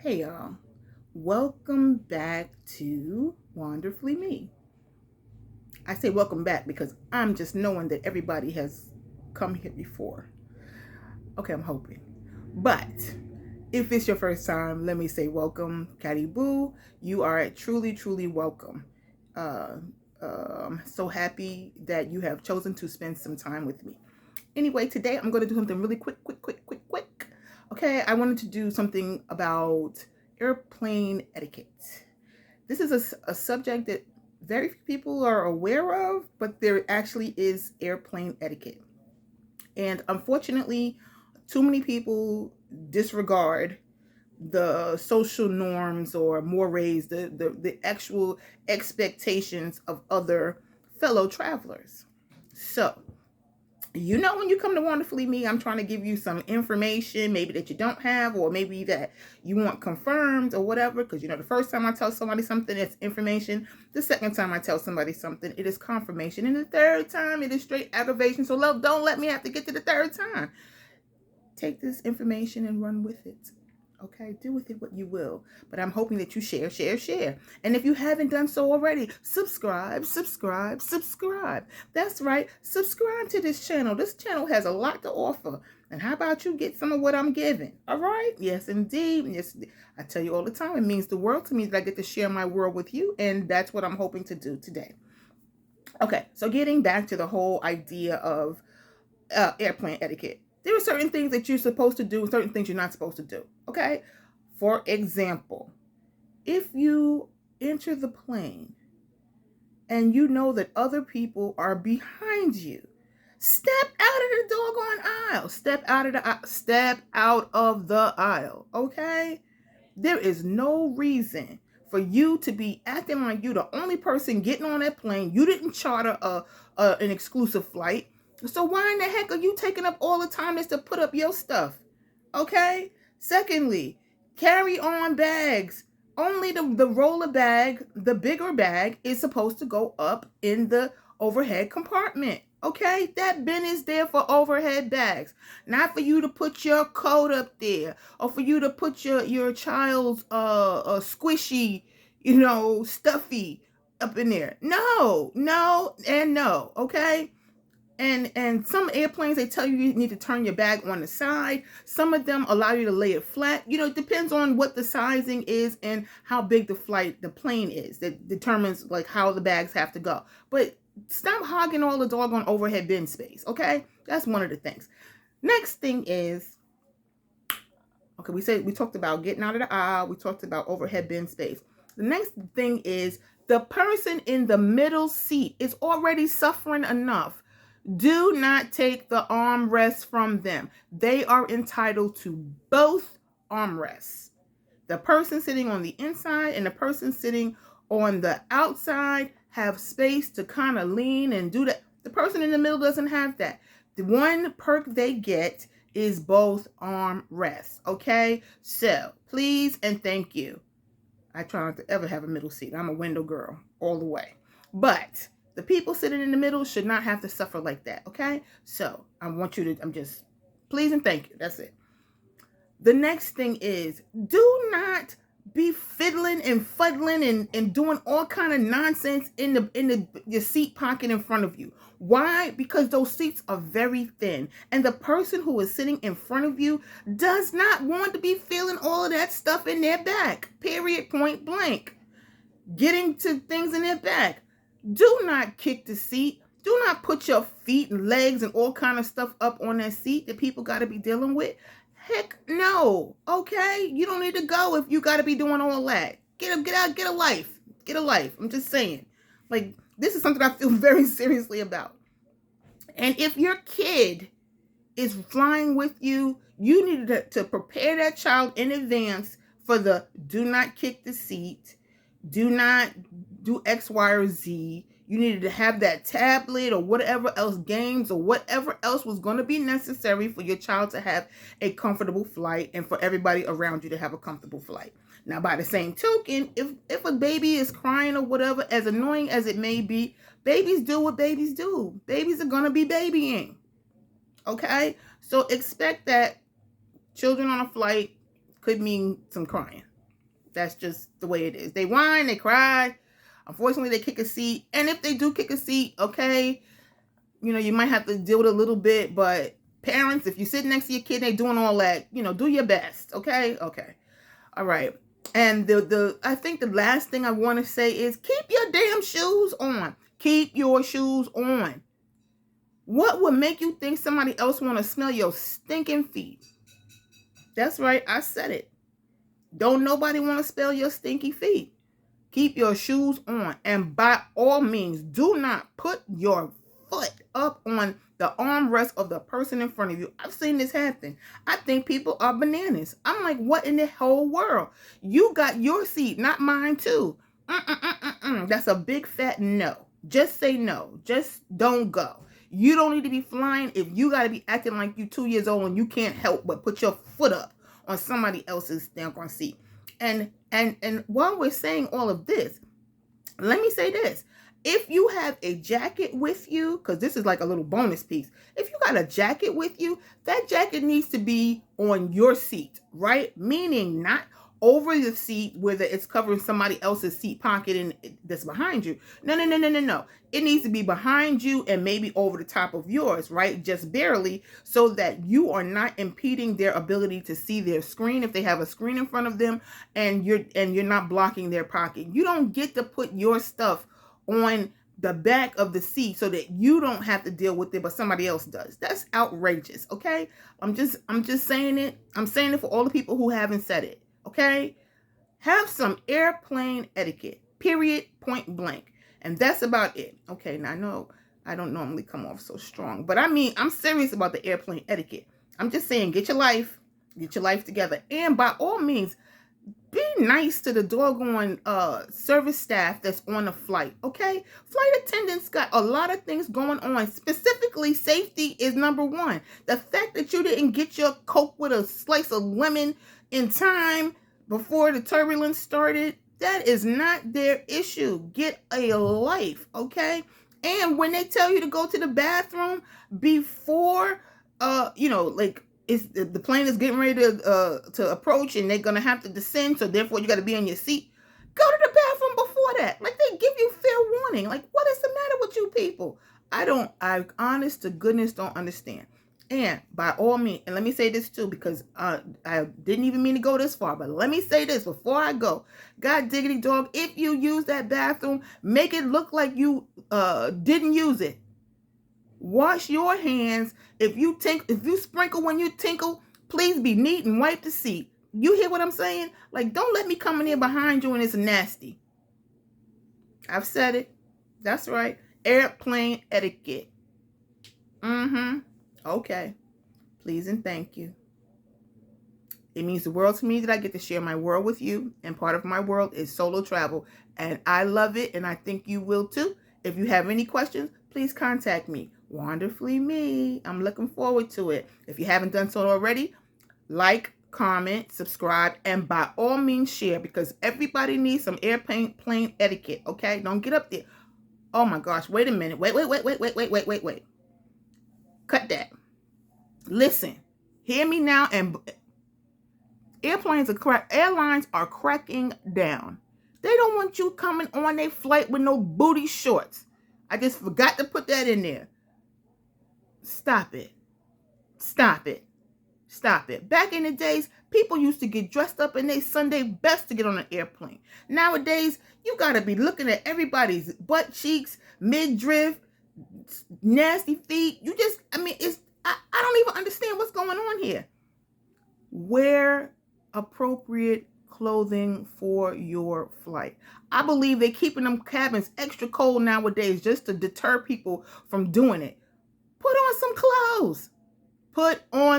Hey y'all, welcome back to Wonderfully Me. I say welcome back because I'm just knowing that everybody has come here before. Okay, I'm hoping. But if it's your first time, let me say welcome, Caddy Boo. You are truly, truly welcome. Uh, so happy that you have chosen to spend some time with me. Anyway, today I'm going to do something really quick. Okay, I wanted to do something about airplane etiquette. This is a subject that very few people are aware of, but there actually is airplane etiquette. And unfortunately, too many people disregard the social norms or mores, the actual expectations of other fellow travelers. So, when you come to Wonderfully Me, I'm trying to give you some information, maybe that you don't have, or maybe that you want confirmed or whatever. Because the first time I tell somebody something, it's information. The second time I tell somebody something, it is confirmation. And the third time, it is straight aggravation. So don't let me have to get to the third time. Take this information and run with it. Okay, do with it what you will. But I'm hoping that you share. And if you haven't done so already, subscribe. That's right, subscribe to this channel. This channel has a lot to offer. And how about you get some of what I'm giving? All right? Yes, indeed. Yes, I tell you all the time, it means the world to me that I get to share my world with you. And that's what I'm hoping to do today. Okay, so getting back to the whole idea of airplane etiquette. There are certain things that you're supposed to do, certain things you're not supposed to do. Okay? For example, if you enter the plane and you know that other people are behind you, step out of the doggone aisle. Step out of the aisle. Okay? There is no reason for you to be acting like you the only person getting on that plane. You didn't charter an exclusive flight. So why in the heck are you taking up all the time just to put up your stuff? Okay? Secondly, carry on bags. Only the roller bag, the bigger bag, is supposed to go up in the overhead compartment. Okay? That bin is there for overhead bags. Not for you to put your coat up there or for you to put your child's squishy, stuffy up in there. No, and no. Okay? And some airplanes, they tell you need to turn your bag on the side. Some of them allow you to lay it flat. It depends on what the sizing is and how big the plane is. That determines like how the bags have to go. But stop hogging all the doggone overhead bin space. Okay, that's one of the things. Next thing is, okay, we talked about getting out of the aisle. We talked about overhead bin space. The next thing is the person in the middle seat is already suffering enough. Do not take the armrests from them. They are entitled to both armrests. The person sitting on the inside and the person sitting on the outside have space to kind of lean and do that. The person in the middle doesn't have that. The one perk they get is both armrests. Okay? So, please and thank you. I try not to ever have a middle seat. I'm a window girl all the way. But the people sitting in the middle should not have to suffer like that, okay? So, I'm just, please and thank you. That's it. The next thing is, do not be fiddling and fuddling and doing all kind of nonsense in your seat pocket in front of you. Why? Because those seats are very thin. And the person who is sitting in front of you does not want to be feeling all of that stuff in their back. Period, point blank. Getting to things in their back. Do not kick the seat. Do not put your feet and legs and all kind of stuff up on that seat that people got to be dealing with. Heck no. Okay? You don't need to go if you got to be doing all that. Get a life. Get a life. I'm just saying. Like, this is something I feel very seriously about. And if your kid is flying with you, you need to prepare that child in advance for the do not kick the seat, do not do X, Y, or Z. You needed to have that tablet or whatever else, games or whatever else was going to be necessary for your child to have a comfortable flight and for everybody around you to have a comfortable flight. Now, by the same token, if a baby is crying or whatever, as annoying as it may be, babies do what babies do. Babies are going to be babying. Okay? So expect that children on a flight could mean some crying. That's just the way it is. They whine, they cry. Unfortunately, they kick a seat. And if they do kick a seat, okay, you know, you might have to deal with it a little bit. But parents, if you sit next to your kid and they're doing all that, you know, do your best. Okay? Okay. All right. And I think the last thing I want to say is keep your damn shoes on. Keep your shoes on. What would make you think somebody else want to smell your stinking feet? That's right. I said it. Don't nobody want to smell your stinky feet. Keep your shoes on. And by all means, do not put your foot up on the armrest of the person in front of you. I've seen this happen. I think people are bananas. I'm like, what in the whole world? You got your seat, not mine too. That's a big fat no. Just say no. Just don't go. You don't need to be flying if you got to be acting like you 2 years old and you can't help but put your foot up on somebody else's doggone seat. And while we're saying all of this, let me say this. If you have a jacket with you, because this is like a little bonus piece. If you got a jacket with you, that jacket needs to be on your seat, right? Meaning not over the seat where it's covering somebody else's seat pocket and that's behind you. No. It needs to be behind you and maybe over the top of yours, right? Just barely, so that you are not impeding their ability to see their screen if they have a screen in front of them, and you're not blocking their pocket. You don't get to put your stuff on the back of the seat so that you don't have to deal with it, but somebody else does. That's outrageous, okay? I'm just saying it. I'm saying it for all the people who haven't said it. Okay, have some airplane etiquette, period, point blank. And that's about it. Okay, now I know I don't normally come off so strong, but I mean, I'm serious about the airplane etiquette. I'm just saying, get your life together. And by all means, be nice to the doggone service staff that's on the flight, okay? Flight attendants got a lot of things going on. Specifically, safety is number one. The fact that you didn't get your Coke with a slice of lemon in time before the turbulence started, that is not their issue. Get a life, okay? And when they tell you to go to the bathroom before, like the plane is getting ready to approach and they're gonna have to descend, so therefore you got to be on your seat. Go to the bathroom before that. Like, they give you fair warning. Like, what is the matter with you people? I honest to goodness don't understand. And by all means, and let me say this too, because I didn't even mean to go this far, but let me say this before I go. God diggity dog, if you use that bathroom, make it look like you didn't use it. Wash your hands. If you sprinkle when you tinkle, please be neat and wipe the seat. You hear what I'm saying? Like, don't let me come in here behind you and it's nasty. I've said it. That's right. Airplane etiquette. Okay. Please and thank you. It means the world to me that I get to share my world with you, and part of my world is solo travel, and I love it, and I think you will too. If you have any questions, please contact me. WanderfullyMe. I'm looking forward to it. If you haven't done so already, like, comment, subscribe, and by all means share, because everybody needs some airplane etiquette, okay? Don't get up there. Oh my gosh, wait a minute. Wait. Cut that. Listen, hear me now, and airlines are cracking down. They don't want you coming on their flight with no booty shorts. I just forgot to put that in there. Stop it. Back in the days, people used to get dressed up in their Sunday best to get on an airplane. Nowadays, you got to be looking at everybody's butt cheeks, midriff, nasty feet. I don't even understand what's going on here. Wear appropriate clothing for your flight. I believe they're keeping them cabins extra cold nowadays just to deter people from doing it. Put on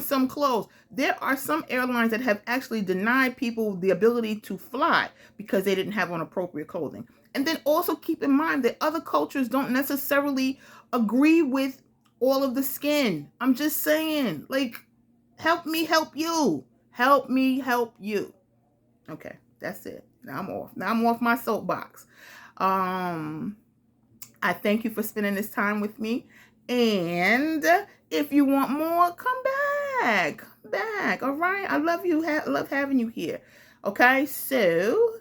some clothes. There are some airlines that have actually denied people the ability to fly because they didn't have on appropriate clothing. And then also keep in mind that other cultures don't necessarily agree with all of the skin. I'm just saying, like, help me help you. Help me help you. Okay, that's it. Now I'm off my soapbox. I thank you for spending this time with me. And if you want more, come back. All right. I love you. Love having you here. Okay, so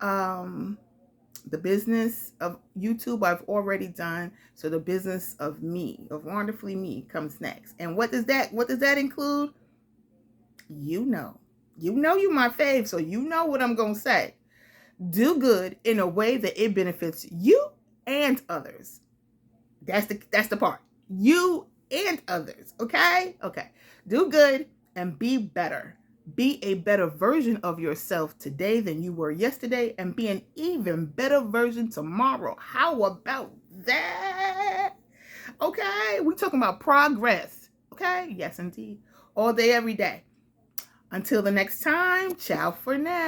the business of YouTube I've already done. So the business of me, of Wonderfully Me, comes next. And what does that include? You know. You my fave, so you know what I'm gonna say. Do good in a way that it benefits you and others. That's the part. You and others. Okay? Okay. Do good and be better. Be a better version of yourself today than you were yesterday, and be an even better version tomorrow. How about that? Okay? We're talking about progress. Okay? Yes, indeed. All day, every day. Until the next time, ciao for now.